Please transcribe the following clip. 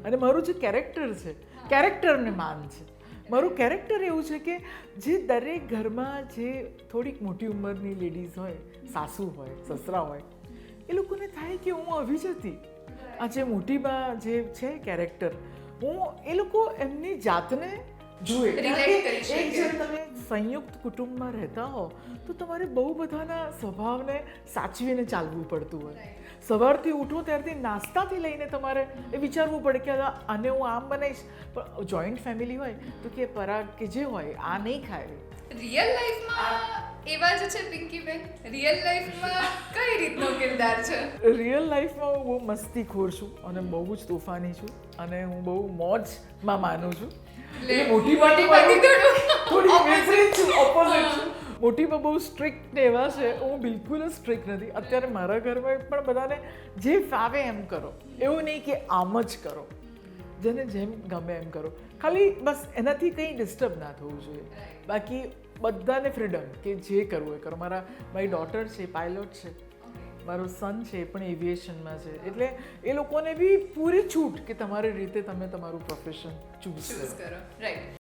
અને મારું જે કેરેક્ટર છે, કેરેક્ટરને માન છે. મારું કેરેક્ટર એવું છે કે જે દરેક ઘરમાં જે થોડીક મોટી ઉંમરની લેડીઝ હોય, સાસુ હોય, સસરા હોય, એ લોકોને થાય કે હું આવી જ હતી. આ જે મોટીમાં જે છે કેરેક્ટર, એ લોકો એમની જાતને જુએ. એક જ્યારે તમે સંયુક્ત કુટુંબમાં રહેતા હો તો તમારે બહુ બધાના સ્વભાવને સાચવીને ચાલવું પડતું હોય. સવારથી ઉઠો ત્યારથી નાસ્તાથી લઈને તમારે એ વિચારવું પડે કે આને હું આમ બનાવીશ. પણ જોઈન્ટ ફેમિલી હોય તો કે પરાગ કે જે હોય આ નહીં ખાય. રિયલ લાઈફમાં એવા જ છે પિંકીબેન? રિયલ લાઈફમાં કઈ રીતનો કિરદાર છે? રિયલ લાઈફમાં હું બહુ મસ્તીખોર છું અને બહુ જ તોફાની છું અને હું બહુ મોજમાં માનું છું. મોટીમાં બહુ સ્ટ્રિક્ટ ને એવા છે, હું બિલકુલ જ સ્ટ્રિક્ટ નથી. અત્યારે મારા ઘરમાં પણ બધાને જે ફાવે એમ કરો, એવું નહીં કે આમ જ કરો, જેને જેમ ગમે એમ કરો, ખાલી બસ એનાથી કંઈ ડિસ્ટર્બ ના થવું જોઈએ. બાકી બધાને ફ્રીડમ કે જે કરવું એ કરો. મારી ડોટર છે પાયલોટ છે, મારો સન છે એ પણ એવિએશનમાં છે, એટલે એ લોકોને બી પૂરી છૂટ કે તમારી રીતે તમે તમારું પ્રોફેશન ચૂઝ કરો. રાઈટ.